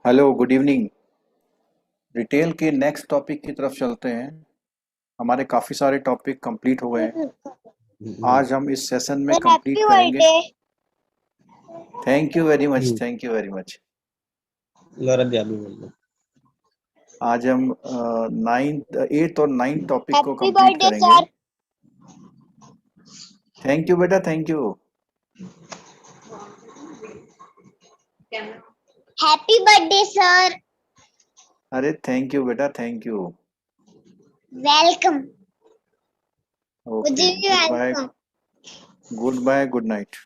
Hello, good evening. Retail के next topic की तरफ चलते हैं। हमारे काफ़ी सारे टॉपिक कंप्लीट हो गए हैं। हम्म, आज हम इस सेशन में कंप्लीट हैप्पी करेंगे। Birthday. Thank you very much, hmm, thank you very much. Gaurav जादू बोल रहा आज हम नाइन्थ, एट्थ और नाइन्थ टॉपिक को हैप्पी कंप्लीट बर्थडे करेंगे। सर। थैंक यू बेटा, thank you. Happy birthday sir. अरे थैंक यू बेटा, थैंक यू। वेलकम। ओके, मुझे भी good bye. Welcome. Good bye, good night.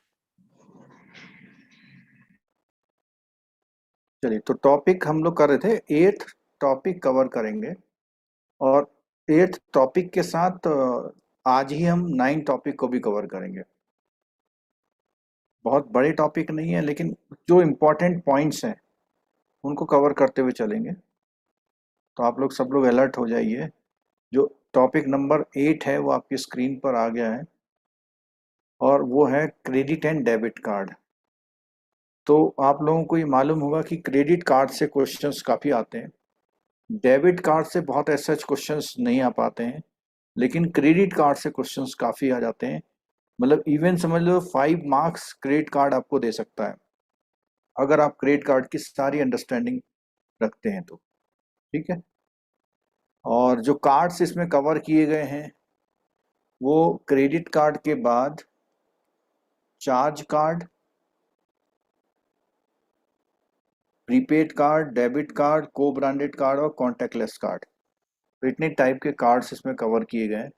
चलिए, तो टॉपिक हम लोग कर रहे थे, एट्थ टॉपिक कवर करेंगे। और एट्थ टॉपिक के साथ आज ही हम नाइन्थ टॉपिक को भी कवर करेंगे। बहुत बड़े टॉपिक नहीं है, लेकिन जो इम्पोर्टेंट पॉइंट्स हैं उनको कवर करते हुए चलेंगे। तो आप लोग सब लोग अलर्ट हो जाइए। जो टॉपिक नंबर 8 है वो आपकी स्क्रीन पर आ गया है, और वो है क्रेडिट एंड डेबिट कार्ड। तो आप लोगों को ये मालूम होगा कि क्रेडिट कार्ड से क्वेश्चंस काफ़ी आते हैं। डेबिट कार्ड से बहुत ऐसे क्वेश्चंस नहीं आ पाते हैं, लेकिन क्रेडिट कार्ड से क्वेश्चंस काफ़ी आ जाते हैं। मतलब इवन समझ लो 5 मार्क्स क्रेडिट कार्ड आपको दे सकता है, अगर आप क्रेडिट कार्ड की सारी अंडरस्टैंडिंग रखते हैं तो। ठीक है। और जो कार्ड्स इसमें कवर किए गए हैं वो क्रेडिट कार्ड के बाद charge card, prepaid card, debit card, को ब्रांडेड कार्ड और कॉन्टैक्टलेस कार्ड। तो इतने टाइप के कार्ड्स इसमें कवर किए गए हैं।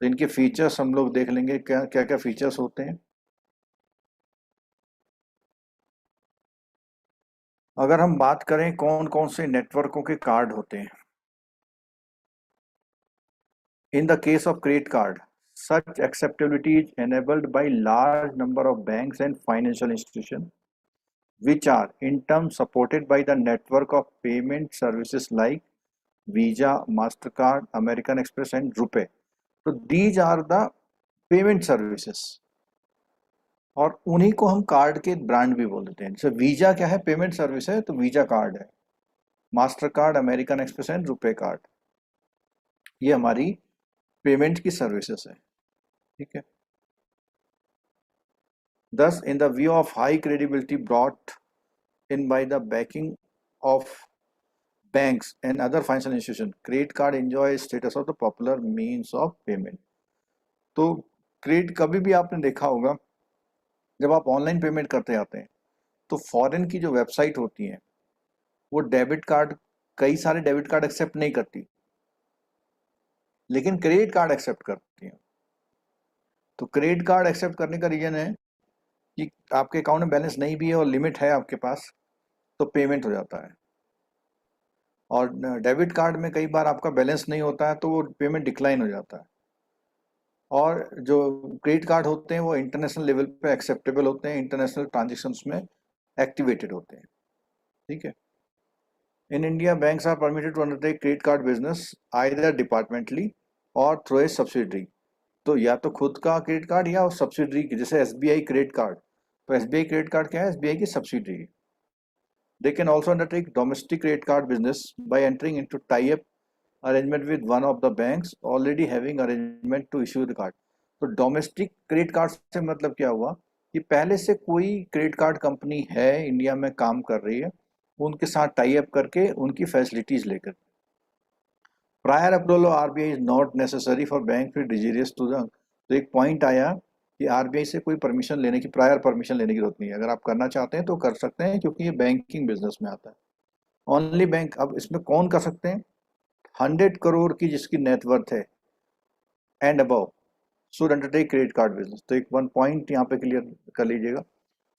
तो इनके फीचर्स हम लोग देख लेंगे, क्या क्या क्या फीचर्स होते हैं। अगर हम बात करें कौन कौन से नेटवर्कों के कार्ड होते हैं, in the case of credit card, such acceptability is enabled by large number of banks and financial institutions, which are in turn supported by the network of payment services like Visa, Mastercard, American Express, and RuPay. So these are the payment services, और उन्हीं को हम card के brand भी बोल देते हैं। जैसे वीजा क्या है, पेमेंट सर्विस है, तो वीजा कार्ड है। Master card, American express and RuPay card, ये हमारी पेमेंट की सर्विसेज है। ठीक है। Thus, in the view of high credibility brought in by the backing of banks and other financial institutions, credit card enjoys status of the popular means of payment. तो credit कभी भी आपने देखा होगा, जब आप ऑनलाइन पेमेंट करते आते हैं तो फॉरेन की जो वेबसाइट होती हैं वो डेबिट कार्ड, कई सारे डेबिट कार्ड एक्सेप्ट नहीं करती, लेकिन क्रेडिट कार्ड एक्सेप्ट करती हैं। तो क्रेडिट कार्ड एक्सेप्ट करने का रीजन है कि आपके अकाउंट में बैलेंस नहीं भी है और लिमिट है आपके पास, तो पेमेंट हो जाता है। और डेबिट कार्ड में कई बार आपका बैलेंस नहीं होता है तो वो पेमेंट डिक्लाइन हो जाता है। और जो क्रेडिट कार्ड होते हैं वो इंटरनेशनल लेवल पे एक्सेप्टेबल होते हैं, इंटरनेशनल ट्रांजेक्शन्स में एक्टिवेटेड होते हैं। ठीक है। In India banks are permitted to undertake credit card business either departmentally or through a subsidiary. तो या तो खुद का क्रेडिट कार्ड या सब्सिडरी की, जैसे एसबीआई क्रेडिट कार्ड। तो एसबीआई क्रेडिट कार्ड क्या है, एसबीआई की subsidiary. They can also undertake domestic credit card business by entering into tie-up arrangement with one of the banks already having arrangement to issue the card. तो domestic credit card से मतलब क्या हुआ कि पहले से कोई क्रेडिट कार्ड कंपनी है इंडिया में काम कर रही है, उनके साथ टाई अप करके उनकी फैसिलिटीज लेकर। Prior approval of RBI is not necessary for bank फिर डिजीरियस टू द। तो एक पॉइंट आया कि आरबीआई से कोई परमिशन लेने की, प्रायर परमिशन लेने की जरूरत नहीं है। अगर आप करना चाहते हैं तो कर सकते हैं, क्योंकि ये बैंकिंग बिजनेस में आता है। Only bank. अब इसमें कौन कर सकते हैं, 100 करोड़ की जिसकी नेटवर्थ है and above should undertake credit card business. तो एक वन पॉइंट यहाँ पे क्लियर कर लीजिएगा।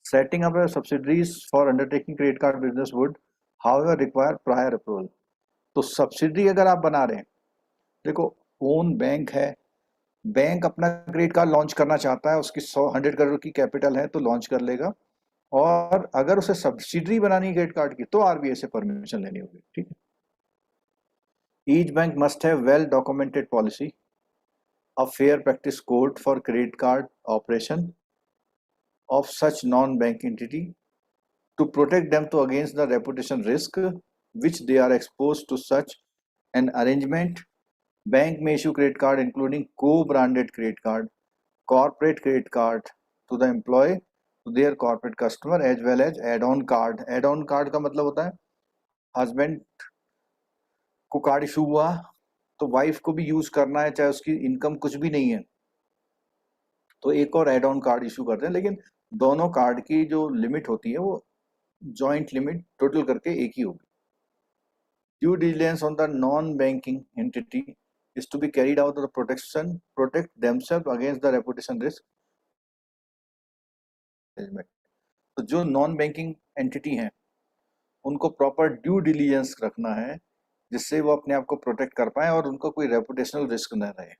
Setting up subsidiaries for undertaking credit card business would however require prior approval. तो सब्सिडरी अगर आप बना रहे हैं, देखो, ओन बैंक है, बैंक अपना क्रेडिट कार्ड लॉन्च करना चाहता है, उसकी 100 करोड़ की कैपिटल है तो लॉन्च कर लेगा। और अगर उसे सब्सिडरी बनानी है क्रेडिट कार्ड की तो आरबीआई से परमिशन लेनी होगी। ठीक है। Each bank must have well-documented policy, a fair practice code for credit card operation of such non-bank entity, to protect them to against the reputation risk which they are exposed to such an arrangement. Bank may issue credit card including co-branded credit card, corporate credit card to the employee, to their corporate customer as well as add-on card. Add-on card का मतलब होता है husband को card issue हुआ तो wife को भी use करना है चाहे उसकी इनकम कुछ भी नहीं है तो एक और एड ऑन कार्ड इशू करते हैं, लेकिन दोनों कार्ड की जो लिमिट होती है वो जॉइंट लिमिट टोटल करके एक ही होगी. Due diligence on the non banking entity is to be carried out to protect themselves against the reputation risk. तो जो नॉन बैंकिंग एंटिटी हैं उनको प्रॉपर ड्यू डिलिजेंस रखना है जिससे वो अपने आप को प्रोटेक्ट कर पाए और उनको कोई रेपुटेशनल रिस्क न रहे.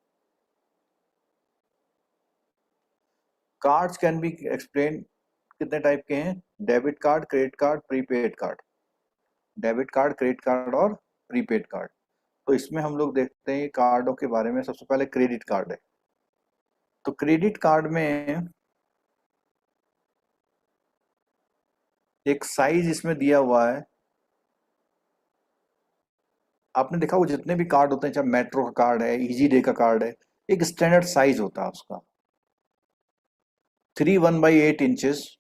कार्ड्स कैन बी एक्सप्लेन कितने टाइप के हैं, debit card, credit card, prepaid card. Debit card, credit card और प्रीपेड कार्ड. तो इसमें हम लोग देखते हैं कार्डों के बारे में. सबसे पहले क्रेडिट कार्ड है. तो क्रेडिट कार्ड में एक साइज इसमें दिया हुआ है. आपने देखा वो जितने भी कार्ड होते हैं चाहे मेट्रो का कार्ड है, इजी डे का कार्ड है, एक स्टैंडर्ड साइज होता है उसका 3/1/8 inches.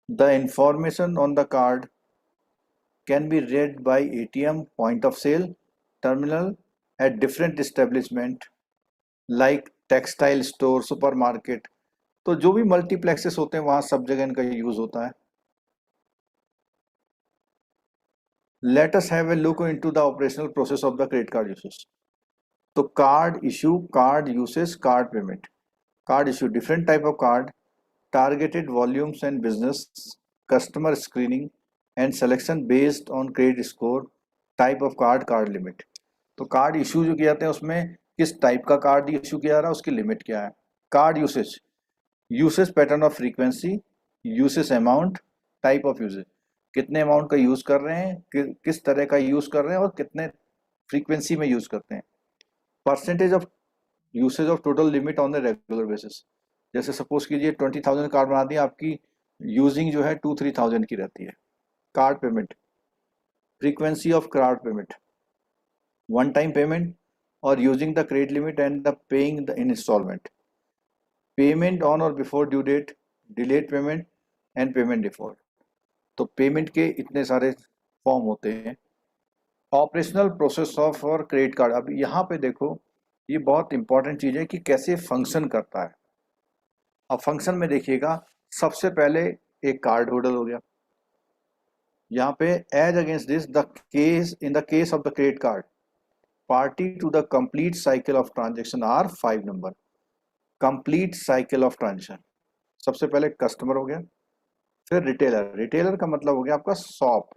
The information on the card can be read by ATM, point of sale, terminal at different establishment like textile store, supermarket. तो जो भी मल्टीप्लेक्सेस होते हैं वहां सब जगह इनका यूज होता है. Let us have a look into the operational process of the credit card usage. तो card issue, card usage, card payment. Card issue different type of card, targeted volumes and business, customer screening and selection based on credit score, type of card, card limit. तो card issue जो किए जाते हैं उसमें किस type का card issue किया जा रहा है, उसकी लिमिट क्या है. Card usage, usage pattern of frequency, usage amount, type of usage, कितने अमाउंट का यूज कर रहे हैं, किस तरह का यूज कर रहे हैं और कितने फ्रीक्वेंसी में यूज करते हैं. Percentage of usage of total limit on the regular basis. जैसे सपोज कीजिए 20,000 कार्ड बना दिया, आपकी यूजिंग जो है 2-3,000 की रहती है. Card payment, frequency of card payment, one time payment और using the credit limit and the paying the in installment, payment on or before due date, delayed payment and payment default. तो payment के इतने सारे form होते हैं. Operational process of और credit card. अब यहाँ पे देखो ये बहुत इंपॉर्टेंट चीज़ है कि कैसे फंक्शन करता है. अब फंक्शन में देखिएगा, सबसे पहले एक कार्ड होल्डर हो गया. यहाँ पे as against this the case, in the case of the credit card, party to the complete cycle of transaction are 5 number. Complete cycle of transaction, सबसे पहले कस्टमर हो गया, फिर रिटेलर. रिटेलर का मतलब हो गया आपका शॉप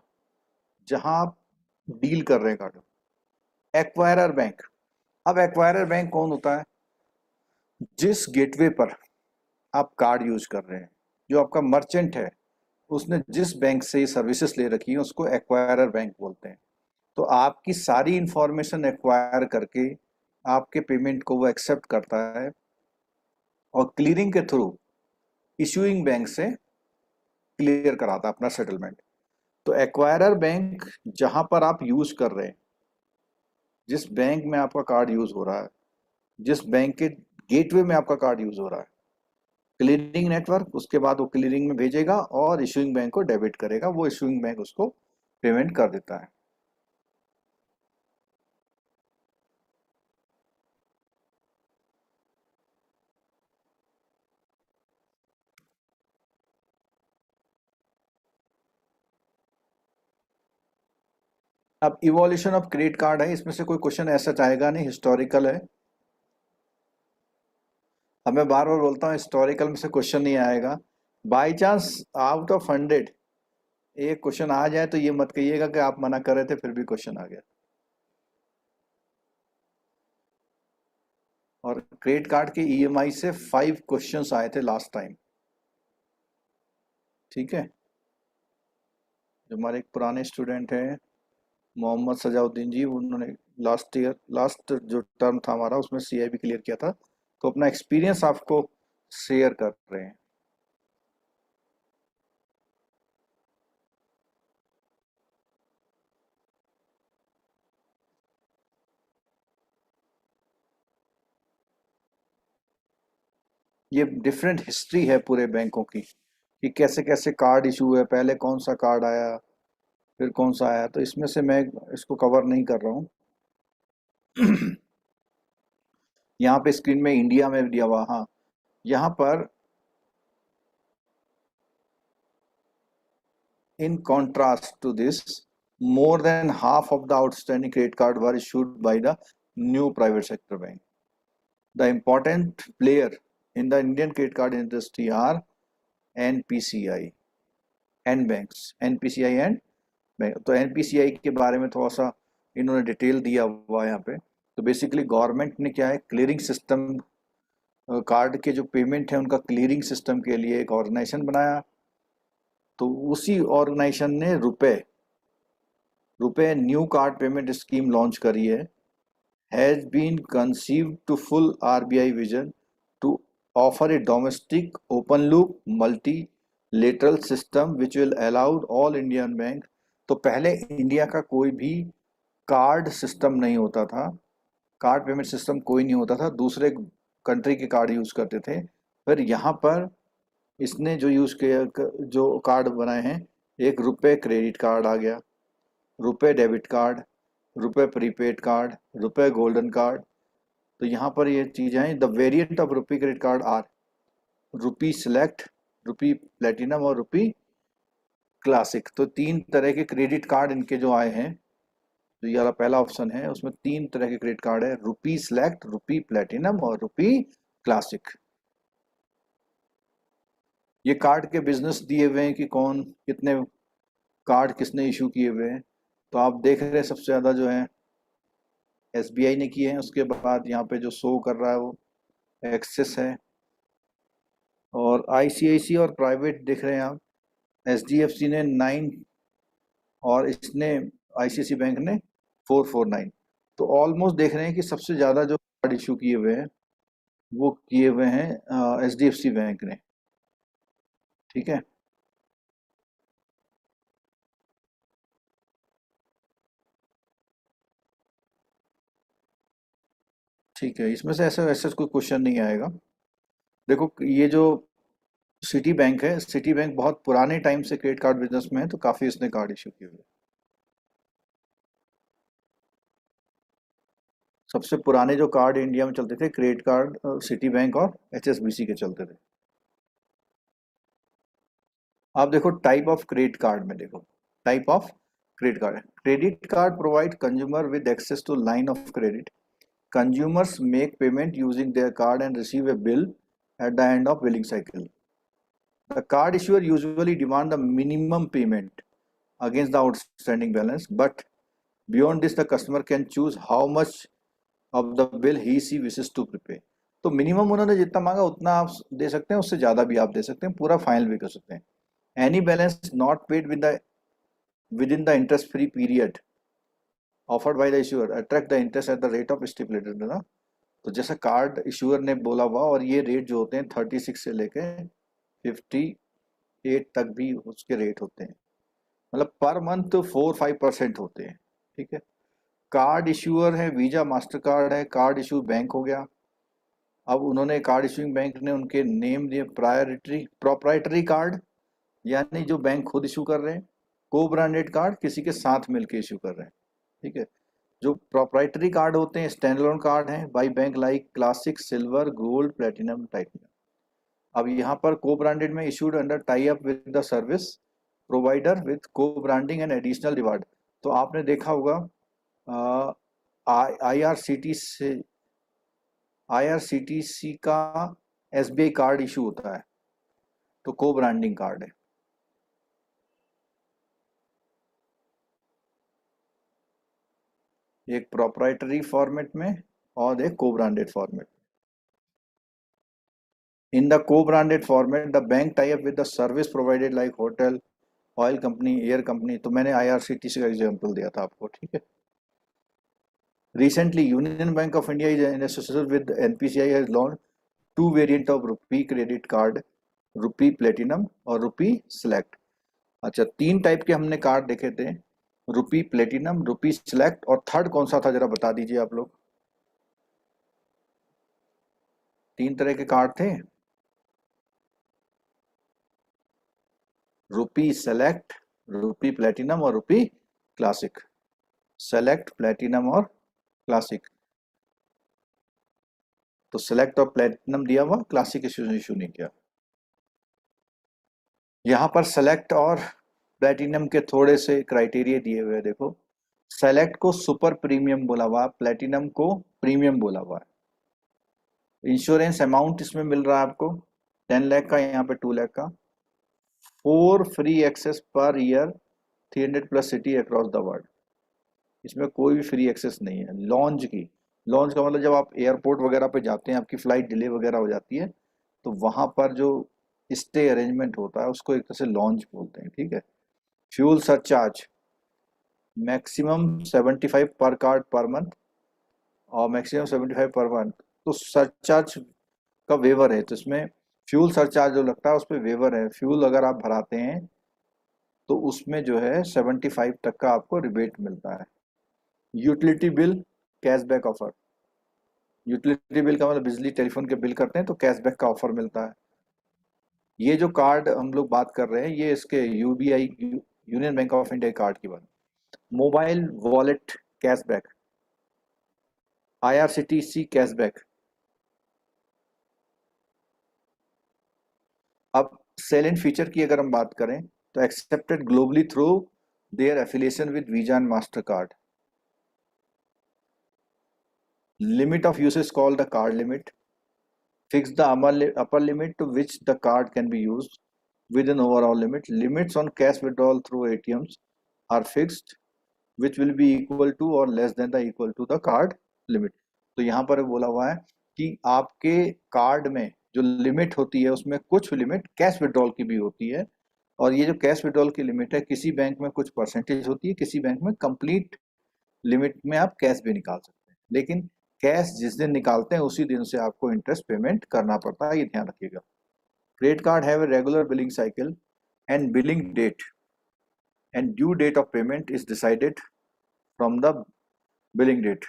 जहां आप डील कर रहे हैं कार्ड. Acquirer bank. अब एक्वायरर बैंक कौन होता है, जिस गेटवे पर आप कार्ड यूज कर रहे हैं, जो आपका मर्चेंट है उसने जिस बैंक से ये सर्विसेज ले रखी है उसको एक्वायरर बैंक बोलते हैं. तो आपकी सारी इंफॉर्मेशन एक्वायर करके आपके पेमेंट को वो एक्सेप्ट करता है और क्लियरिंग के थ्रू इशूइंग बैंक से क्लियर कराता है अपना सेटलमेंट. तो एक्वायरर बैंक जहां पर आप यूज कर रहे हैं, जिस बैंक में आपका कार्ड यूज हो रहा है, जिस बैंक के गेटवे में आपका कार्ड यूज हो रहा है, क्लियरिंग नेटवर्क उसके बाद वो क्लियरिंग में भेजेगा और इशूइंग बैंक को डेबिट करेगा. वो इशूइंग बैंक उसको पेमेंट कर देता है. अब इवोल्यूशन ऑफ क्रेडिट कार्ड है, इसमें से कोई क्वेश्चन ऐसा चाहेगा नहीं, हिस्टोरिकल है. अब मैं बार बार बोलता हूँ हिस्टोरिकल में से क्वेश्चन नहीं आएगा. बाई चांस आउट ऑफ 100 एक क्वेश्चन आ जाए तो ये मत कहिएगा कि आप मना कर रहे थे फिर भी क्वेश्चन आ गया. और क्रेडिट कार्ड के ईएमआई से 5 क्वेश्चंस आए थे लास्ट टाइम. ठीक है, जो हमारे एक पुराने स्टूडेंट हैं मोहम्मद सजाउद्दीन जी, उन्होंने लास्ट जो टर्म था हमारा उसमें CIB क्लियर किया था, तो अपना एक्सपीरियंस आपको शेयर कर रहे हैं। ये डिफरेंट हिस्ट्री है पूरे बैंकों की कि कैसे कैसे कार्ड इशू हुए, पहले कौन सा कार्ड आया, फिर कौन सा आया, तो इसमें से मैं इसको कवर नहीं कर रहा हूँ। यहाँ पे स्क्रीन में इंडिया में दिया हुआ, हाँ, यहाँ पर in contrast to this, more than half of the outstanding credit card were issued by the new private sector bank. The important player in the Indian credit card industry are NPCI and banks. NPCI and bank, तो NPCI के बारे में थोड़ा सा इन्होंने detail दिया हुआ है यहाँ पे। तो बेसिकली गवर्नमेंट ने क्या है, क्लियरिंग सिस्टम, कार्ड के जो पेमेंट है उनका क्लियरिंग सिस्टम के लिए एक ऑर्गेनाइजेशन बनाया। तो उसी ऑर्गेनाइजेशन ने RuPay new card payment scheme launch करी है, has been conceived to full RBI vision to offer a domestic open loop multilateral system which will allowed all Indian bank. तो पहले इंडिया का कोई भी कार्ड सिस्टम नहीं होता था, कार्ड पेमेंट सिस्टम कोई नहीं होता था, दूसरे कंट्री के कार्ड यूज करते थे। फिर यहाँ पर इसने जो यूज किया, जो कार्ड बनाए हैं, एक रुपए क्रेडिट कार्ड आ गया, RuPay debit card, RuPay prepaid card, RuPay golden card. तो यहाँ पर ये चीजें हैं। The variant of RuPay credit card are RuPay select, RuPay platinum और रुपी क्लासिक। तो 3 तरह के क्रेडिट कार्ड इनके जो आए हैं, जो ये वाला पहला ऑप्शन है उसमें 3 तरह के क्रेडिट कार्ड है, रुपी सिलेक्ट, रुपी प्लेटिनम और रुपी क्लासिक। ये कार्ड के बिजनेस दिए हुए हैं कि कौन कितने कार्ड किसने इशू किए हुए हैं। तो आप देख रहे हैं सबसे ज़्यादा जो है SBI ने किए हैं, उसके बाद यहाँ पे जो शो कर रहा है वो एक्सिस है, और ICICI और प्राइवेट देख रहे हैं आप, HDFC ने 9 और इसने ICICI बैंक ने 449। तो ऑलमोस्ट देख रहे हैं कि सबसे ज़्यादा जो कार्ड इशू किए हुए हैं वो किए हुए हैं HDFC बैंक ने। ठीक है, ठीक है, इसमें से ऐसा ऐसा कोई क्वेश्चन नहीं आएगा। देखो ये जो सिटी बैंक है, सिटी बैंक बहुत पुराने टाइम से क्रेडिट कार्ड बिजनेस में है, तो काफ़ी इसने कार्ड इशू किए हुए। सबसे पुराने जो कार्ड इंडिया में चलते थे क्रेडिट कार्ड, सिटी बैंक और HSBC के चलते थे। आप देखो टाइप ऑफ क्रेडिट कार्ड में, देखो type of credit card provide consumer with access to line of credit. Consumers make payment using their card and receive a bill at the end of billing cycle. The card issuer usually demand the minimum payment against the outstanding balance, but beyond this the customer can choose how much of the bill he wishes to prepay. तो minimum उन्होंने जितना मांगा उतना आप दे सकते हैं, उससे ज़्यादा भी आप दे सकते हैं, पूरा फाइनल भी कर सकते हैं। Any balance not paid with in the interest free period offered by the issuer attract the interest at the rate of stipulated ना। तो जैसे कार्ड इशूअर ने बोला हुआ, और ये रेट जो होते हैं 36 से लेके 58 तक भी उसके रेट होते हैं, मतलब पर मंथ 4-5% होते हैं। ठीक है, कार्ड इशूअर है वीजा मास्टर कार्ड है, कार्ड इशू बैंक हो गया। अब उन्होंने कार्ड इशूइंग बैंक ने उनके नेम दिए प्रोप्राइटरी कार्ड, यानी जो बैंक खुद इशू कर रहे हैं, को ब्रांडेड कार्ड किसी के साथ मिलके इशू कर रहे हैं। ठीक है, जो प्रोप्राइटरी कार्ड होते हैं स्टैंड अलोन कार्ड हैं by bank like classic, silver, gold, platinum, titanium. अब यहाँ पर को ब्रांडेड में issued under tie up with the service provider with को ब्रांडिंग एंड एडिशनल रिवार्ड। तो आपने देखा होगा IRCTC का SBI कार्ड इशू होता है, तो को ब्रांडिंग कार्ड है। एक प्रोप्राइटरी फॉर्मेट में और एक को branded format. In the co-branded format, the bank tie up with the service provided like hotel, oil company, air company, तो मैंने IRCTC का एग्जांपल दिया था आपको, ठीक है। Recently, Union Bank of India is in association with NPCI has launched two variant of rupee credit card, rupee platinum और rupee select। अच्छा, 3 टाइप के हमने कार्ड देखे थे, रुपी प्लेटिनम, रुपी सिलेक्ट, और थर्ड कौन सा था जरा बता दीजिए आप लोग। 3 तरह के कार्ड थे, रुपी सेलेक्ट, रुपी प्लेटिनम और रुपी क्लासिक। सेलेक्ट, प्लेटिनम और क्लासिक। तो सेलेक्ट और प्लेटिनम दिया हुआ, क्लासिक इशू नहीं किया। यहाँ पर सेलेक्ट और प्लेटिनम के थोड़े से क्राइटेरिया दिए हुए हैं, देखो। सेलेक्ट को सुपर प्रीमियम बोला हुआ, प्लेटिनम को प्रीमियम बोला हुआ है। इंश्योरेंस अमाउंट इसमें मिल रहा है आपको 10 लाख का, यहाँ पे 2 लाख का। 4 free access per year 300 plus city across the world. इसमें कोई भी फ्री एक्सेस नहीं है। लॉन्च की, लॉन्च का मतलब जब आप एयरपोर्ट वगैरह पे जाते हैं, आपकी फ्लाइट डिले वगैरह हो जाती है, तो वहां पर जो स्टे अरेंजमेंट होता है उसको एक तरह से लॉन्च बोलते हैं, ठीक है। फ्यूल सरचार्ज मैक्सिमम 75 पर कार्ड पर मंथ और मैक्सिमम 75 पर मंथ। तो सरचार्ज का वेवर है, तो इसमें फ्यूल सरचार्ज जो लगता है उस पर वेवर है। फ्यूल अगर आप भराते हैं तो उसमें जो है 75 तक का आपको रिबेट मिलता है। Utility bill cashback offer, utility bill का मतलब बिजली टेलीफोन के बिल करते हैं तो कैशबैक का ऑफर मिलता है। ये जो कार्ड हम लोग बात कर रहे हैं ये इसके UBI union bank of India card की बात। Mobile wallet cashback, IRCTC cashback. अब सेलेंट फीचर की अगर हम बात करें तो accepted globally through their affiliation with visa and master card. limit of use is called the card limit. Fix the upper limit to which the card can be used within overall limit. Limits on cash withdrawal through ATMs are fixed, which will be equal to or less than the equal to the card limit. तो यहाँ पर बोला हुआ है कि आपके card में जो लिमिट होती है उसमें कुछ लिमिट कैश विड्रॉल की भी होती है, और ये जो कैश विड्रॉल की लिमिट है किसी बैंक में कुछ परसेंटेज होती है, किसी बैंक में कंप्लीट लिमिट में आप कैश भी निकाल सकते हैं, लेकिन कैश जिस दिन निकालते हैं उसी दिन से आपको इंटरेस्ट पेमेंट करना पड़ता है, ये ध्यान रखिएगा। Credit card have a regular billing cycle and billing date and due date of payment is decided from the billing date.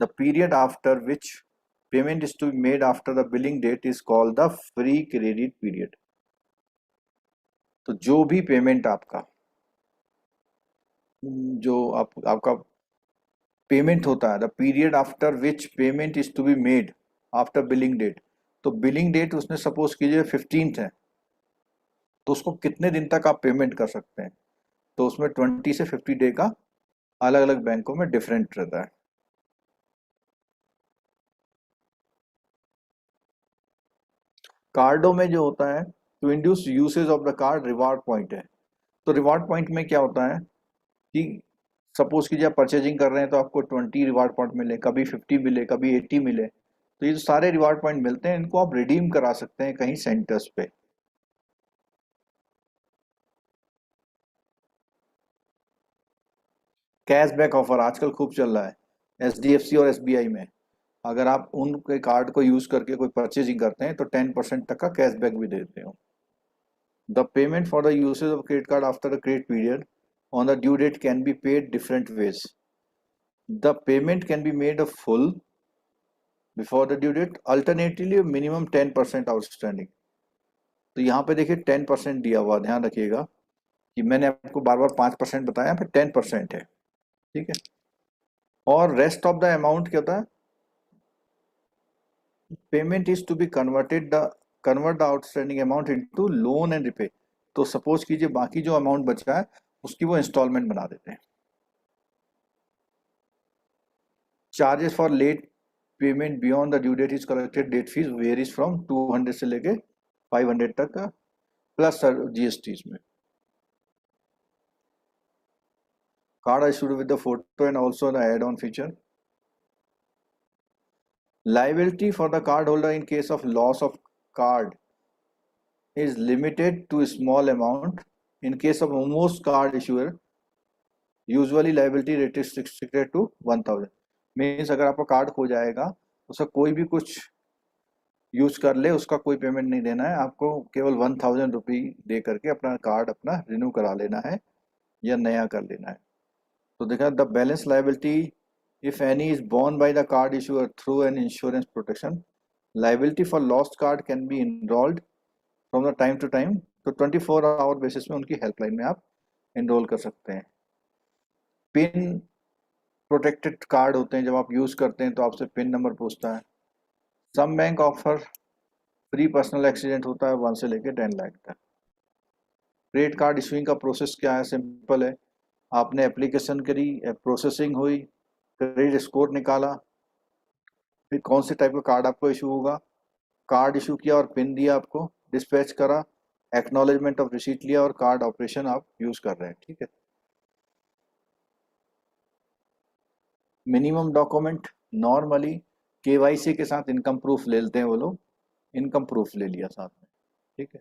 The period after which payment is to be made after the billing date is called the free credit period. तो जो भी payment आपका जो आपका payment होता है, the period after which payment is to be made after billing date, तो billing date उसने सपोज कीजिए 15th है, तो उसको कितने दिन तक आप पेमेंट कर सकते हैं, तो उसमें 20 से 50 डे का अलग अलग बैंकों में डिफरेंट रहता है। कार्डों में जो होता है to induce usage of the card reward point है। तो रिवार्ड पॉइंट में क्या होता है कि सपोज कीजिए आप परचेजिंग कर रहे हैं तो आपको 20 रिवार्ड पॉइंट मिले, कभी 50 मिले, कभी 80 मिले, तो ये जो सारे रिवार्ड पॉइंट मिलते हैं इनको आप रिडीम करा सकते हैं कहीं सेंटर्स पे। कैशबैक ऑफर आजकल खूब चल रहा है HDFC और SBI में। अगर आप उनके कार्ड को यूज करके कोई परचेजिंग करते हैं तो 10% तक का कैशबैक भी देते हो। The payment for the usage of credit card after the credit period on the due date can be paid different ways. The payment can be made a full before the due date, alternatively minimum 10% outstanding. तो यहाँ पे देखिए 10% दिया हुआ, ध्यान रखिएगा कि मैंने आपको बार बार 5% बताया, फिर 10% है, ठीक है। और रेस्ट ऑफ द अमाउंट क्या होता है, payment is to be convert the outstanding amount into loan and repay. तो सपोज कीजिए बाकी जो अमाउंट बचा है उसकी वो इंस्टॉलमेंट बना देते हैं। Charges for late payment beyond the due date is collected date fees varies from 200 से लेके 500 तक का प्लस GST में। Card issued with the photo and also the add-on feature. Liability for the card holder in case of loss of card is limited to a small amount. In case of most card issuer, usually liability rate is restricted to 1000. Means अगर आपका card खो जाएगा, उसका कोई भी कुछ use कर ले, उसका कोई पेमेंट नहीं देना है आपको, केवल 1000 रुपी दे करके अपना कार्ड अपना रिन्यू करा लेना है या नया कर लेना है। तो देखा, the balance liability if any is borne by the card issuer through an insurance protection, liability for lost card can be enrolled from the time to time। तो 24 आवर बेसिस में उनकी हेल्पलाइन में आप एनरोल कर सकते हैं। Pin protected card होते हैं, जब आप यूज करते हैं तो आपसे पिन नंबर पूछता है। Some bank offer free personal accident होता है 1 से लेकर 10 लाख तक। क्रेडिट कार्ड इशूइंग का प्रोसेस क्या है? सिंपल है, आपने एप्लीकेशन करी, प्रोसेसिंग हुई, क्रेडिट स्कोर निकाला, फिर कौन से टाइप का कार्ड आपको इशू होगा, कार्ड इशू किया और पिन दिया आपको, डिस्पैच करा, एक्नॉलेजमेंट ऑफ रिसीट लिया और कार्ड ऑपरेशन आप यूज कर रहे हैं। ठीक है। मिनिमम डॉक्यूमेंट नॉर्मली केवाईसी के साथ इनकम प्रूफ ले लेते हैं वो लोग, इनकम प्रूफ ले लिया साथ में। ठीक है।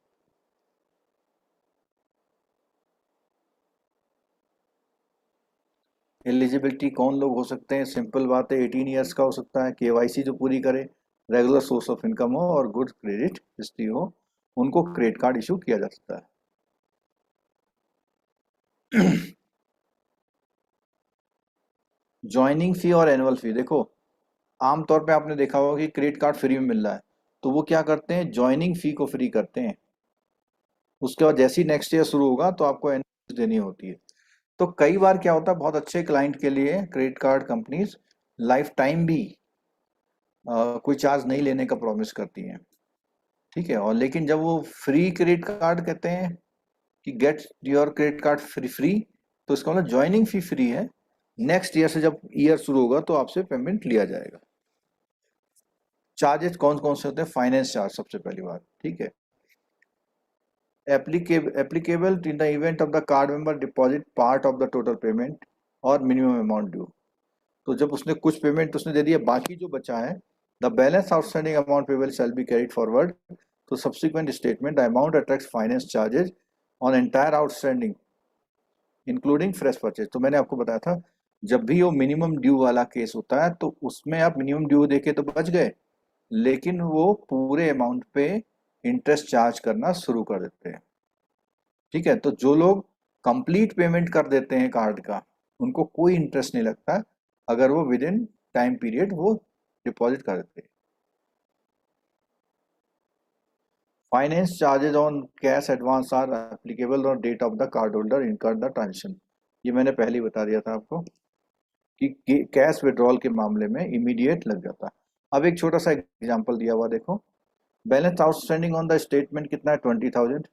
एलिजिबिलिटी कौन लोग हो सकते हैं? सिंपल बात है, 18 ईयर्स का हो सकता है, केवाईसी जो पूरी करे, रेगुलर सोर्स ऑफ इनकम हो और गुड क्रेडिट हिस्ट्री हो, उनको क्रेडिट कार्ड इशू किया जा सकता है। ज्वाइनिंग फी और एनुअल फी, देखो आमतौर पे आपने देखा होगा कि क्रेडिट कार्ड फ्री में मिल रहा है, तो वो क्या करते हैं, ज्वाइनिंग फी को फ्री करते हैं। उसके बाद जैसे ही नेक्स्ट ईयर शुरू होगा तो आपको एनुअल फी देनी होती है। तो कई बार क्या होता है, बहुत अच्छे क्लाइंट के लिए credit card companies life time भी कोई चार्ज नहीं लेने का प्रॉमिस करती हैं। ठीक है। और लेकिन जब वो फ्री क्रेडिट कार्ड कहते हैं कि get your credit card free, तो इसका मतलब ज्वाइनिंग फी फ्री है, नेक्स्ट ईयर से जब ईयर शुरू होगा तो आपसे पेमेंट लिया जाएगा। चार्जेस कौन कौन से होते हैं? फाइनेंस चार्ज सबसे पहली बात। ठीक है। Applicable in the event of the card member deposit part of the total payment और मिनिमम अमाउंट ड्यू। तो जब उसने कुछ पेमेंट उसने दे दिया, बाकी जो बचा है, the balance outstanding amount payable shall be carried forward to subsequent statement, the amount attracts finance charges on entire outstanding including fresh purchase. तो मैंने आपको बताया था, जब भी वो मिनिमम ड्यू वाला केस होता है तो उसमें आप मिनिमम ड्यू देके तो बच गए, लेकिन वो पूरे अमाउंट पे इंटरेस्ट चार्ज करना शुरू कर देते हैं। ठीक है। तो जो लोग कंप्लीट पेमेंट कर देते हैं कार्ड का, उनको कोई इंटरेस्ट नहीं लगता अगर वो विद इन टाइम पीरियड वो डिपॉजिट कर देते हैं। Finance charges on cash advance are applicable on date of the card holder incurred the transaction. ये मैंने पहले ही बता दिया था आपको कि कैश विड्रॉल के मामले में इमीडिएट लग जाता है। अब एक छोटा सा एग्जांपल दिया हुआ देखो, balance outstanding on the statement कितना है? 20,000।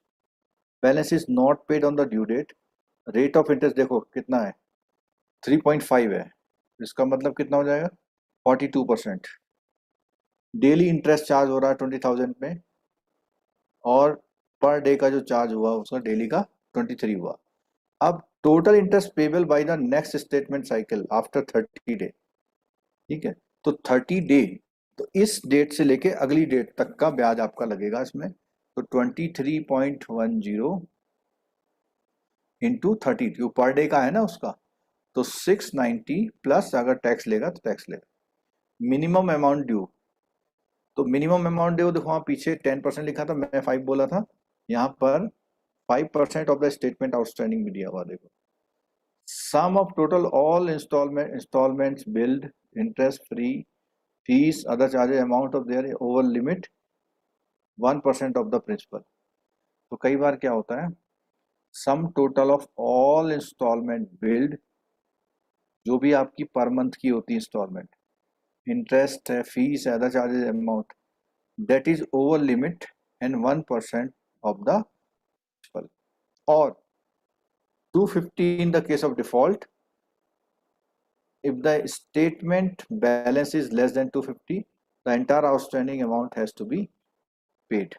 Balance is not paid on the due date. Rate of interest देखो कितना है, 3.5 है, इसका मतलब कितना हो जाएगा? 42%। डेली इंटरेस्ट चार्ज हो रहा है 20,000 में, और पर डे का जो चार्ज हुआ उसका डेली का 23 हुआ। अब total interest payable by the next statement cycle after 30 day. ठीक है। तो 30 डे, तो इस डेट से लेके अगली डेट तक का ब्याज आपका लगेगा इसमें। तो 23.10 इंटू 30, जो पर डे का है ना उसका, तो 690 प्लस अगर टैक्स लेगा तो टैक्स लेगा। मिनिमम अमाउंट ड्यू, तो मिनिमम अमाउंट ड्यू देखो वहाँ पीछे 10% लिखा था, मैं 5 बोला था, यहाँ पर 5% ऑफ द स्टेटमेंट आउटस्टैंडिंग भी दिया हुआ देखो। Sum of total all installments billed, interest free, fees, other charges, amount of their over limit 1% of the principal. तो कई बार क्या होता है, sum total of all installment billed, जो भी आपकी पर मंथ की होती है इंस्टॉलमेंट, इंटरेस्ट है, फीस है, other charges, amount that is over limit and 1% of the principal, or 250 in the case of default. If the statement balance is less than 250, the entire outstanding amount has to be paid.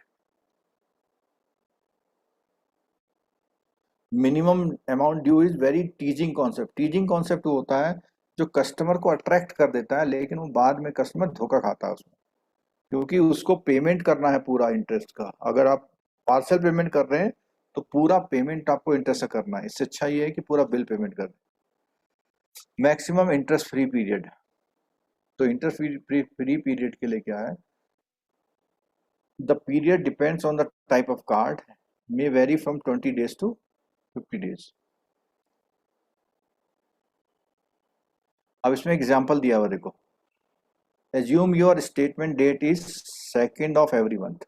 Minimum amount due is very teasing concept. Teasing concept वो होता है जो customer को attract कर देता है, लेकिन वो बाद में कस्टमर धोखा खाता है उसमें, क्योंकि उसको पेमेंट करना है पूरा इंटरेस्ट का। अगर आप पार्सल पेमेंट कर रहे हैं तो पूरा पेमेंट आपको इंटरेस्ट से करना है। इससे अच्छा ये है कि पूरा बिल पेमेंट कर दें। मैक्सिमम इंटरेस्ट फ्री पीरियड, तो इंटरेस्ट फ्री पीरियड के लिए क्या है, the period depends on the type of card, may very from 20 days to 50 days। अब इसमें एग्जांपल दिया हुआ देखो, assume your statement date is 2nd of every month।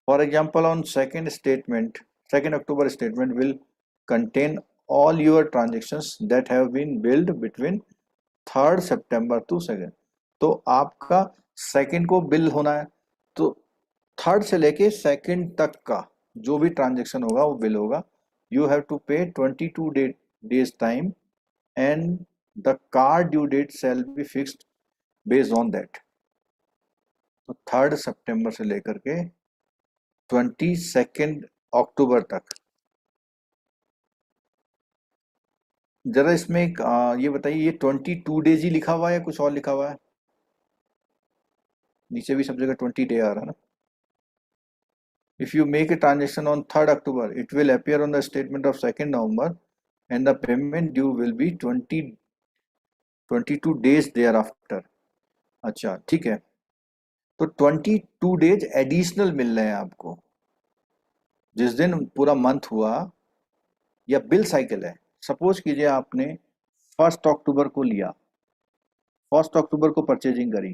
For example, on 2nd October statement will contain all your transactions that have been billed between 3rd September to 2nd। तो आपका 2nd को bill होना है, तो 3rd से लेके 2nd तक का जो भी ट्रांजेक्शन होगा वो बिल होगा। You have to pay 22 days time and the card due date shall be fixed based on that. तो 3rd सितंबर से लेकर के 22nd अक्टूबर तक। जरा इसमें एक ये बताइए, ये 22 days ही लिखा हुआ है या कुछ और लिखा हुआ है? नीचे भी सब जगह 20 day आ रहा है ना। If you make a transaction on 3rd October, it will appear on the statement of 2nd November and the payment due will be 22 days thereafter। अच्छा ठीक है, तो 22 days एडिशनल मिल रहे हैं आपको जिस दिन पूरा मंथ हुआ या बिल साइकिल है। सपोज कीजिए आपने 1 अक्टूबर को लिया, 1 अक्टूबर को परचेजिंग करी,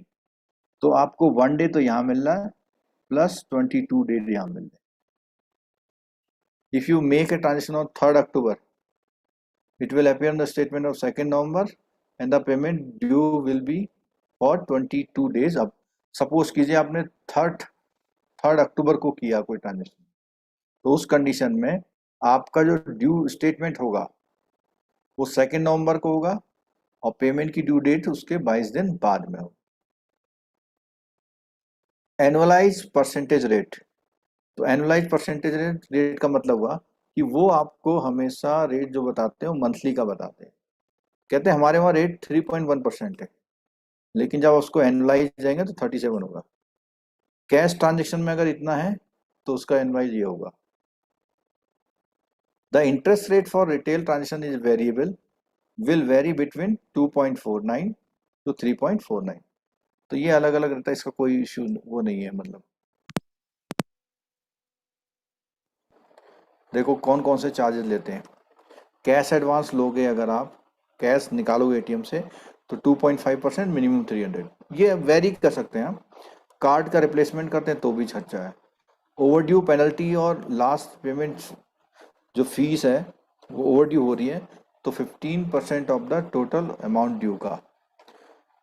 तो आपको 1 day तो यहाँ मिल रहा है प्लस 22 days यहाँ मिल रहे हैं। If you make a transaction on 3rd October, it will appear in the statement of 2nd November and the payment due will be for 22 days। अब सपोज कीजिए आपने 3rd अक्टूबर को किया कोई ट्रांजेक्शन, तो उस कंडीशन में आपका जो ड्यू स्टेटमेंट होगा वो 2nd नवंबर को होगा और पेमेंट की ड्यू डेट उसके 22 दिन बाद में होगा। एनुअलाइज परसेंटेज रेट, तो एनुअलाइज परसेंटेज रेट का मतलब हुआ कि वो आपको हमेशा रेट जो बताते हैं वो मंथली का बताते हैं। कहते हैं हमारे वहाँ रेट 3.1% है, लेकिन जब उसको एनुअलाइज जाएंगे तो 37 होगा। कैश ट्रांजेक्शन में अगर इतना है तो उसका एनुअलाइज ये होगा। The interest rate for retail transaction is variable, will very between 2.49 to 3.49। तो ये अलग अलग रहता है, इसका कोई इश्यू वो नहीं है। मतलब देखो कौन कौन से चार्जेस लेते हैं। कैश एडवांस लोगे, अगर आप कैश निकालोगे एटीएम से तो 2.5%, मिनिमम 300। ये वेरी कर सकते हैं आप। कार्ड का रिप्लेसमेंट करते हैं तो भी खर्चा है। ओवरड्यू पेनल्टी और लास्ट पेमेंट जो फीस है वो ओवरड्यू हो रही है तो 15% of the total amount due का।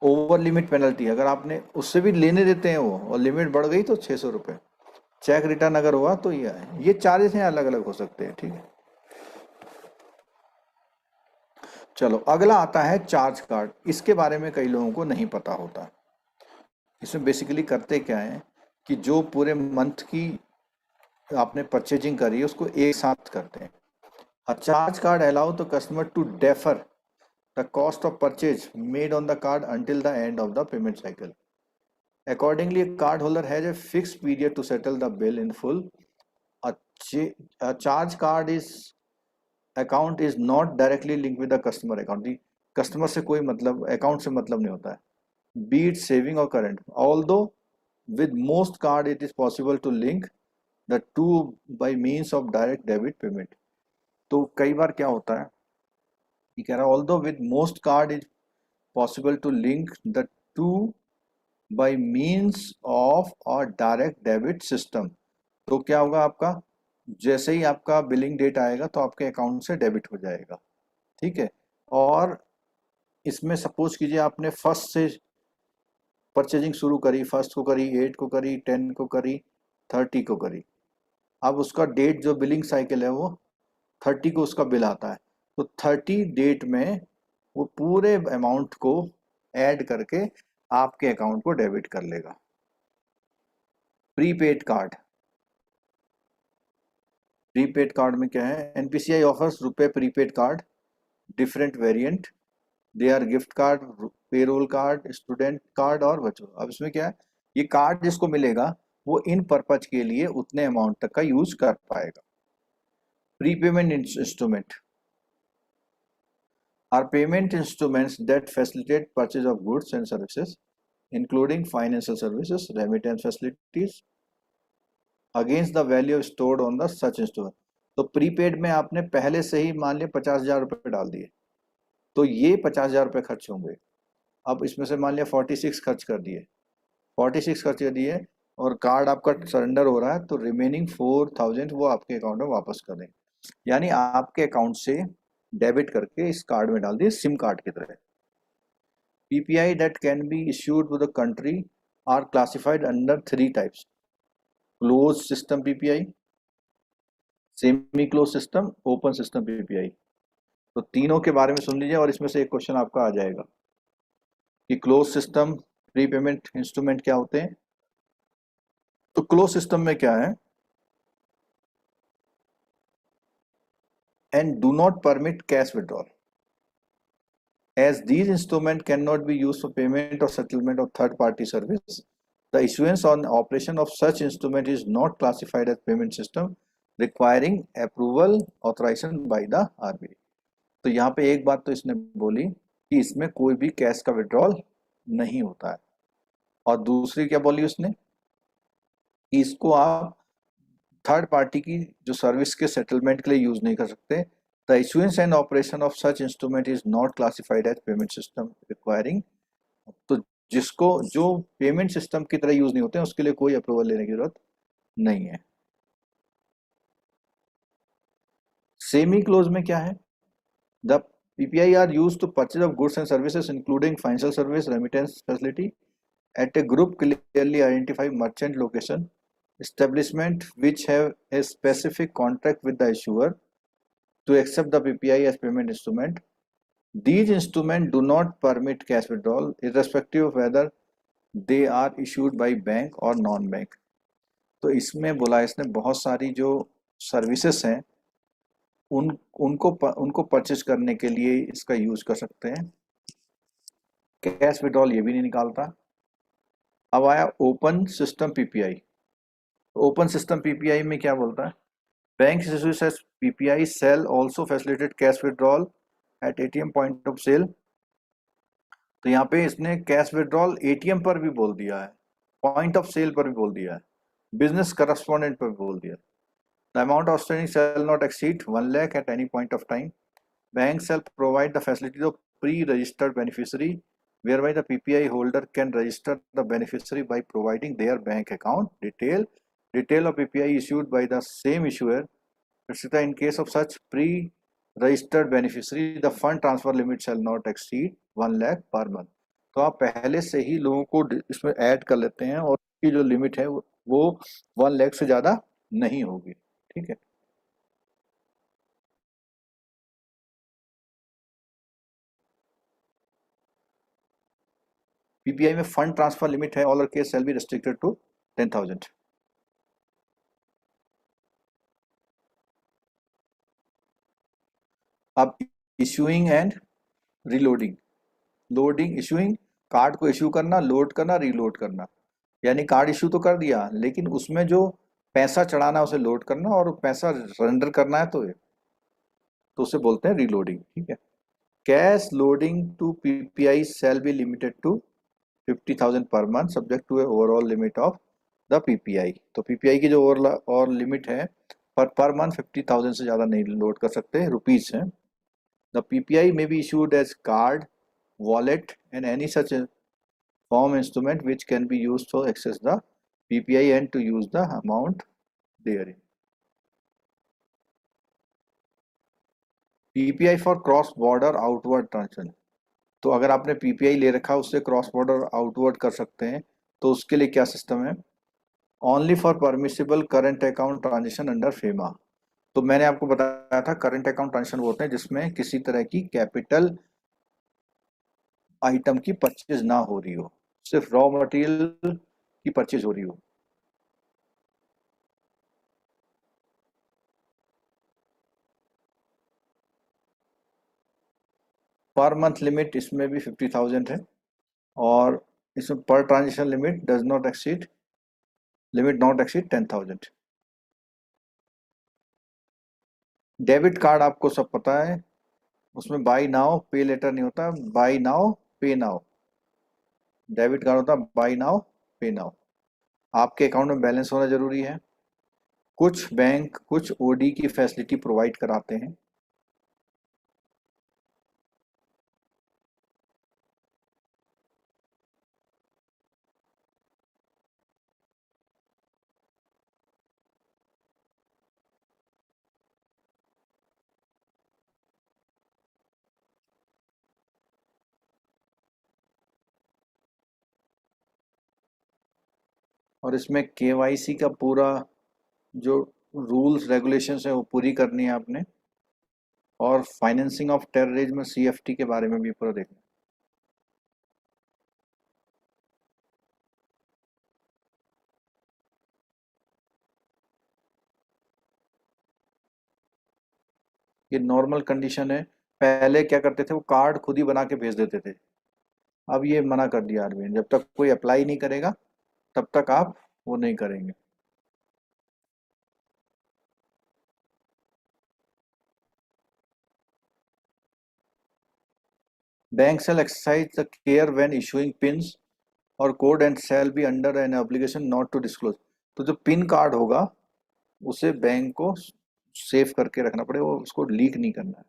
ओवर लिमिट पेनल्टी, अगर आपने उससे भी लेने देते हैं वो और लिमिट बढ़ गई तो 600 रुपये। चेक रिटर्न अगर हुआ तो ये चार्जेस हैं, अलग अलग हो सकते हैं। ठीक है, चलो अगला आता है चार्ज कार्ड। इसके बारे में कई लोगों को नहीं पता होता। इसमें बेसिकली करते क्या है कि जो पूरे मंथ की आपने परचेजिंग करी है उसको एक साथ करते हैं। A charge card allow the customer to defer the cost of purchase made on the card until the end of the payment cycle. Accordingly, a cardholder has a fixed period to settle the bill in full. A charge card account is not directly linked with the customer account। Customer से कोई मतलब, account से मतलब नहीं होता है, be it saving or current। Although with most card it is possible to link the two by means of direct debit payment। तो कई बार क्या होता है कि कह रहा है although with most card is possible to link the two by means of a direct debit system। तो क्या होगा, आपका जैसे ही आपका बिलिंग डेट आएगा तो आपके अकाउंट से डेबिट हो जाएगा। ठीक है, और इसमें सपोज कीजिए आपने फर्स्ट से परचेजिंग शुरू करी, फर्स्ट को करी, 8 को करी, 10 को करी, 30 को करी। अब उसका डेट जो बिलिंग साइकिल है वो 30 को उसका बिल आता है, तो 30 डेट में वो पूरे अमाउंट को ऐड करके आपके अकाउंट को डेबिट कर लेगा। प्रीपेड कार्ड, प्रीपेड कार्ड में क्या है, NPCI offers RuPay prepaid card, different variant. They are gift card, payroll card, student card और बच्चों। अब इसमें क्या है, ये कार्ड जिसको मिलेगा वो इन पर्पज के लिए उतने अमाउंट तक का यूज कर पाएगा। Prepayment instrument are payment instruments that facilitate purchase of goods and services including financial services, remittance facilities against the value stored on the such instrument. तो प्रीपेड में आपने पहले से ही मान लिया 50,000 रुपये डाल दिए, तो ये 50,000 रुपये खर्च होंगे। अब इसमें से मान लिया 46 खर्च कर दिए, 46 खर्च कर दिए और कार्ड आपका सरेंडर हो रहा है, तो रिमेनिंग 4,000 वो आपके अकाउंट में वापस कर देंगे, यानी आपके अकाउंट से डेबिट करके इस कार्ड में डाल दिए, सिम कार्ड की तरह। PPI that can be issued to the country are classified under 3 types: close system PPI, semi close system, open system PPI. तो तीनों के बारे में सुन लीजिए और इसमें से एक क्वेश्चन आपका आ जाएगा कि क्लोज सिस्टम प्रीपेमेंट इंस्ट्रूमेंट क्या होते हैं। तो क्लोज सिस्टम में क्या है, and do not permit cash withdrawal, as these instruments cannot be used for payment or settlement of third party service. The issuance or operation of such instrument is not classified as payment system requiring approval authorization by the RBI. तो यहाँ पे एक बात तो इसने बोली कि इसमें कोई भी कैश का विड्रॉल नहीं होता है, और दूसरी क्या बोली उसने कि इसको आप थर्ड पार्टी की जो सर्विस के सेटलमेंट के लिए यूज नहीं कर सकते। The issuance and operation of such instrument is not classified as payment system requiring. तो जिसको जो पेमेंट सिस्टम की तरह यूज नहीं होते हैं उसके लिए कोई अप्रूवल लेने की जरूरत नहीं है। सेमी क्लोज में क्या है, the PPI are use to purchase of goods and services including financial service, remittance facility at a group clearly identified merchant location establishment which have a specific contract with the issuer to accept the PPI as payment instrument. These instruments do not permit cash withdrawal irrespective of whether they are issued by bank or non-bank. तो इसमें बोला इसने बहुत सारी जो services हैं उनको purchase करने के लिए इसका यूज कर सकते हैं। कैश विड्रॉल ये भी नहीं निकालता। अब आया open system PPI. Open system PPI में क्या बोलता है, bank issues as PPI shall also facilitate cash withdrawal at ATM point of sale. तो यहाँ पे इसने कैश विड्रॉल एटीएम पर भी बोल दिया है, पॉइंट ऑफ सेल पर भी बोल दिया है, बिजनेस करस्पॉन्डेंट पर भी बोल दिया है। The amount outstanding shall not exceed 1 lakh at any point of time. Bank shall provide the facility of pre-registered beneficiary whereby the PPI holder can register the beneficiary by providing their bank account detail of PPI issued by the same issuer, etc. In case of such pre-registered beneficiary, the fund transfer limit shall not exceed 1 lakh per month. तो आप पहले से ही लोगों को इसमें add कर लेते हैं और की जो लिमिट है वो 1 लाख से ज़्यादा नहीं होगी, ठीक है। पीपीआई में फंड ट्रांसफर लिमिट है, all case shall be restricted to 10,000। अब issuing and reloading. Loading, issuing, card को इशू करना, लोड करना, रीलोड करना। यानी कार्ड इशू तो कर दिया लेकिन उसमें जो पैसा चढ़ाना है उसे लोड करना और पैसा सरेंडर करना है तो उसे बोलते हैं रीलोडिंग, ठीक है। Cash loading to PPI shall be limited to 50,000 पर month subject to overall limit of the PPI. तो पीपीआई की जो और लिमिट है पर मंथ 50,000 से ज़्यादा नहीं लोड कर सकते, रुपीज़ है। The PPI may be issued as card, wallet and any such form instrument which can be used to access the PPI and to use the amount therein. PPI for cross border outward transaction। तो अगर आपने PPI ले रखा उससे cross border outward कर सकते हैं तो उसके लिए क्या सिस्टम है, only for permissible current account transaction under FEMA. तो मैंने आपको बताया था करंट अकाउंट ट्रांजेक्शन होते हैं जिसमें किसी तरह की कैपिटल आइटम की परचेज ना हो रही हो, सिर्फ रॉ मटेरियल की परचेज हो रही हो। पर मंथ लिमिट इसमें भी 50,000 है और इसमें per transaction limit does not exceed limit not exceed 10,000। Debit card आपको सब पता है, उसमें बाई नाउ पे लेटर नहीं होता, बाई नाउ पे नाउ। डेबिट कार्ड होता है बाई नाउ पे नाउ। आपके अकाउंट में बैलेंस होना जरूरी है। कुछ बैंक कुछ ओडी की फैसिलिटी प्रोवाइड कराते हैं। और इसमें केवाईसी का पूरा जो रूल्स रेगुलेशंस है वो पूरी करनी है आपने। और फाइनेंसिंग ऑफ टेररिज्म सीएफटी के बारे में भी पूरा देखना। ये नॉर्मल कंडीशन है। पहले क्या करते थे, वो कार्ड खुद ही बना के भेज देते थे। अब ये मना कर दिया आरबीआई ने, जब तक कोई अप्लाई नहीं करेगा तब तक आप वो नहीं करेंगे। Bank shall exercise the care when issuing pins और code and shall be under an obligation not to disclose। तो जो पिन कार्ड होगा उसे बैंक को सेव करके रखना पड़ेगा, वो उसको लीक नहीं करना है।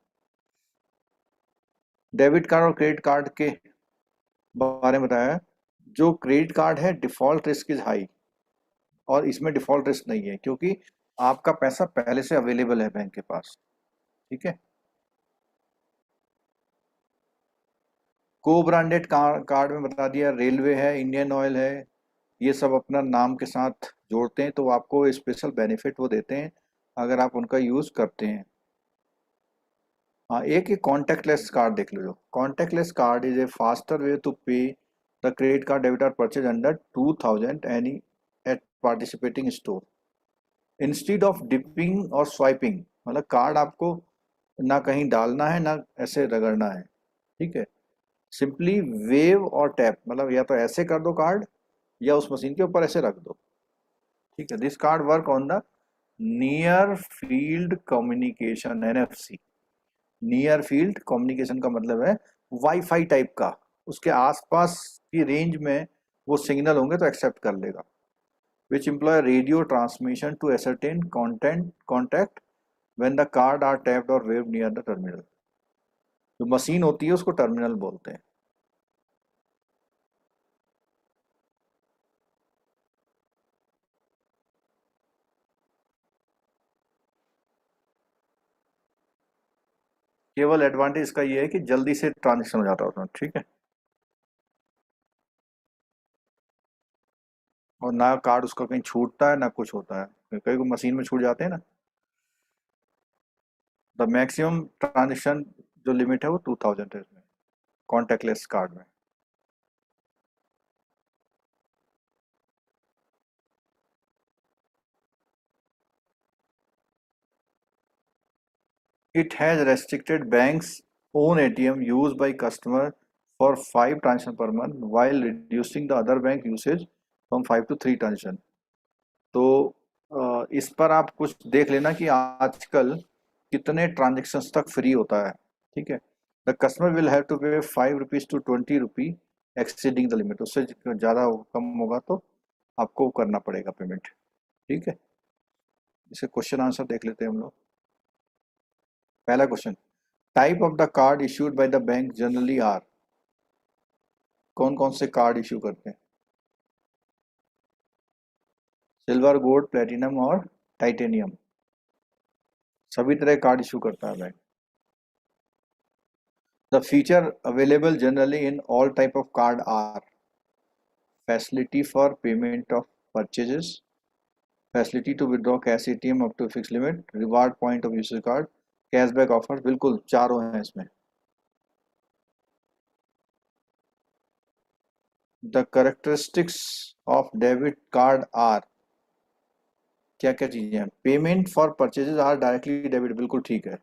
डेबिट कार्ड और क्रेडिट कार्ड के बारे में बताया। जो क्रेडिट कार्ड है डिफॉल्ट रिस्क इज हाई, और इसमें डिफॉल्ट रिस्क नहीं है क्योंकि आपका पैसा पहले से अवेलेबल है बैंक के पास। ठीक है। को ब्रांडेड कार्ड में बता दिया, रेलवे है, इंडियन ऑयल है, ये सब अपना नाम के साथ जोड़ते हैं तो आपको स्पेशल बेनिफिट वो देते हैं अगर आप उनका यूज करते हैं। हाँ, एक कॉन्टेक्टलेस कार्ड देख लो। Contactless card is a faster way to pay the credit card debit or purchase under 2000 any at participating store instead of dipping or swiping. मतलब कार्ड आपको ना कहीं डालना है ना ऐसे रगड़ना है। ठीक है। सिंपली वेव और टैप, मतलब या तो ऐसे कर दो कार्ड या उस मशीन के ऊपर ऐसे रख दो। ठीक है। This card work on the near field communication NFC. Near field communication का मतलब है वाईफाई टाइप का, उसके आसपास की रेंज में वो सिग्नल होंगे तो एक्सेप्ट कर लेगा। Which employ radio transmission to ascertain contact when the card are tapped or waved near the terminal. जो मशीन होती है उसको टर्मिनल बोलते हैं। केवल एडवांटेज इसका ये है कि जल्दी से ट्रांजेक्शन हो जाता है उसमें। ठीक है। और ना कार्ड उसका कहीं छूटता है ना कुछ होता है, कई को मशीन में छूट जाते हैं ना। द मैक्सिमम ट्रांजेक्शन जो लिमिट है वो 2000 है इसमें, कॉन्टेक्टलेस कार्ड में। It has restricted banks' own ATM used by customer for 5 transactions per month while reducing the other bank usage from 5 to 3 transaction। तो इस पर आप कुछ देख लेना कि आजकल कितने ट्रांजेक्शन्स तक फ्री होता है। ठीक है। The customer will have to pay 5 rupees to 20 rupee exceeding the limit. उससे ज़्यादा कम होगा तो आपको करना पड़ेगा पेमेंट। ठीक है। इसे क्वेश्चन आंसर देख लेते हैं हम लोग। पहला question, type of the card issued by the bank generally are. कौन कौन से कार्ड इश्यू करते हैं? सिल्वर, गोल्ड, प्लेटिनम और टाइटेनियम, सभी तरह कार्ड इश्यू करता है bank. The feature available generally in all type of card are facility for payment of purchases, facility to withdraw cash ATM up to fix limit, reward point of usage card, cashback offer. बिल्कुल चारों हैं इसमें। The characteristics of debit card are, क्या क्या चीजें हैं? Payment for purchases are directly debit, बिल्कुल ठीक है,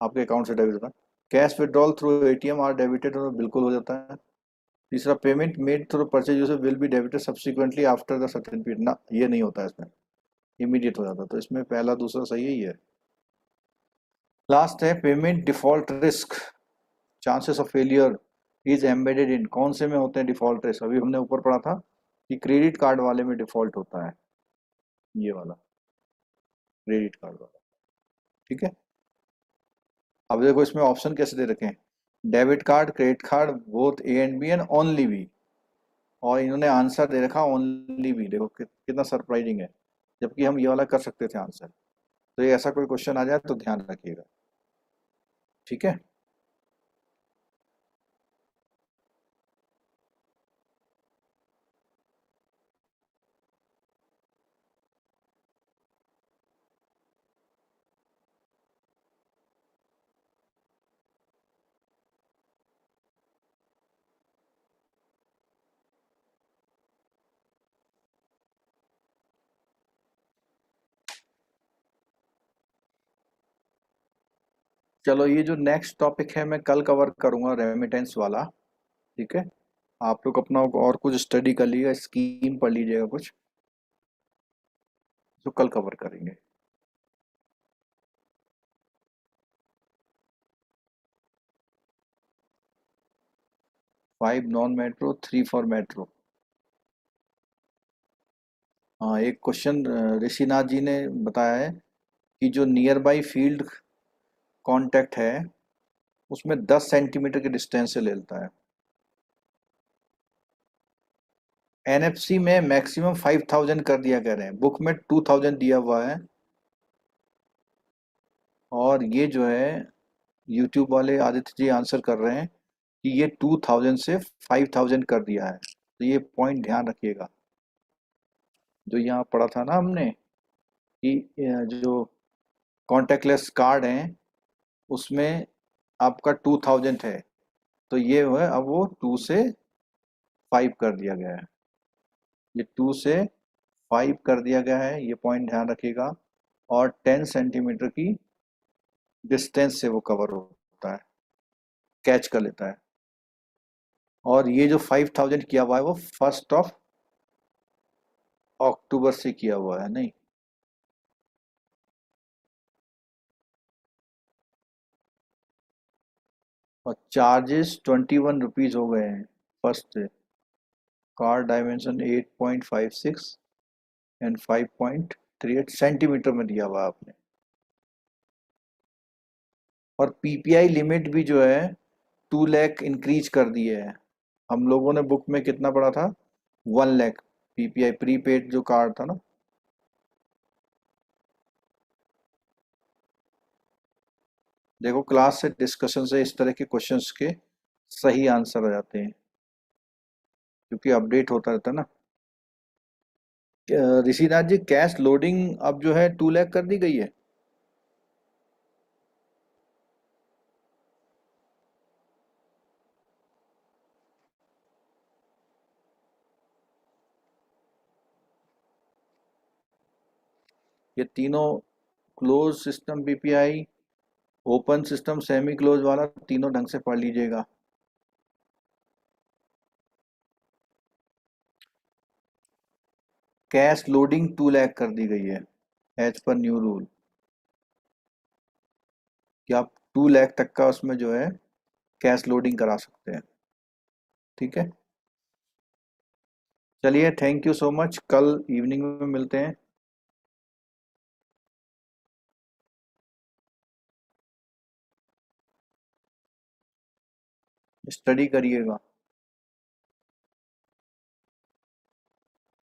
आपके अकाउंट से डेबिट होता है। Cash withdrawal through ATM are debited, बिल्कुल हो जाता है। तीसरा, payment made through purchase user will be debited subsequently after the certain period, ना ये नहीं होता है इसमें, इमीडिएट हो जाता, तो इसमें पहला दूसरा सही ही है। लास्ट है payment default risk, chances of failure is embedded in, कौन से में होते हैं डिफॉल्ट रिस्क? अभी हमने ऊपर पढ़ा था कि क्रेडिट कार्ड वाले में डिफॉल्ट होता है, ये वाला क्रेडिट कार्ड वाला, ठीक है। अब देखो इसमें ऑप्शन कैसे दे रखे हैं, debit card, credit card, both A and B and only B, और इन्होंने आंसर दे रखा ओनली बी, देखो कितना सरप्राइजिंग है, जबकि हम ये वाला कर सकते थे आंसर। तो ये ऐसा कोई क्वेश्चन आ जाए तो ध्यान रखिएगा, ठीक है। चलो ये जो नेक्स्ट टॉपिक है मैं कल कवर करूंगा, रेमिटेंस वाला, ठीक है। आप लोग अपना और कुछ स्टडी कर लीजिएगा, स्कीम पढ़ लीजिएगा कुछ, तो कल कवर करेंगे। Five non metro, 3 for metro. हाँ, एक क्वेश्चन ऋषिनाथ जी ने बताया है कि जो नियर बाई फील्ड कांटेक्ट है उसमें 10 सेंटीमीटर के डिस्टेंस से ले लेता है। एनएफसी में मैक्सिमम 5000 कर दिया कह रहे हैं, बुक में 2000 दिया हुआ है, और ये जो है यूट्यूब वाले आदित्य जी आंसर कर रहे हैं कि ये 2000 से 5000 कर दिया है, तो ये पॉइंट ध्यान रखिएगा। जो यहाँ पढ़ा था ना हमने कि जो कॉन्टेक्टलेस कार्ड हैं उसमें आपका 2000 है, तो ये है अब वो 2 से 5 कर दिया गया है, ये 2 से 5 कर दिया गया है, ये पॉइंट ध्यान रखिएगा। और 10 सेंटीमीटर की डिस्टेंस से वो कवर होता है, कैच कर लेता है। और ये जो 5000 किया हुआ है वो 1 अक्टूबर से किया हुआ है, नहीं, और चार्जेस 21 रुपीज हो गए हैं फर्स्ट से। कार डायमेंशन 8.56 एंड 5.38 सेंटीमीटर में दिया हुआ आपने। और पीपीआई लिमिट भी जो है 2 लाख इंक्रीज कर दी है। हम लोगों ने बुक में कितना पढ़ा था, 1 लाख पीपीआई प्रीपेड जो कार्ड था ना। देखो क्लास से डिस्कशन से इस तरह के क्वेश्चंस के सही आंसर आ जाते हैं, क्योंकि अपडेट होता रहता है ना। ऋषिनाथ जी, कैश लोडिंग अब जो है 2 लाख कर दी गई है। ये तीनों close system PPI, open system, semi close वाला, तीनों ढंग से पढ़ लीजिएगा। कैश लोडिंग 2 लाख कर दी गई है एज पर न्यू रूल, कि आप 2 लाख तक का उसमें जो है कैश लोडिंग करा सकते हैं, ठीक है। चलिए, थैंक यू सो मच, कल इवनिंग में मिलते हैं। स्टडी करिएगा।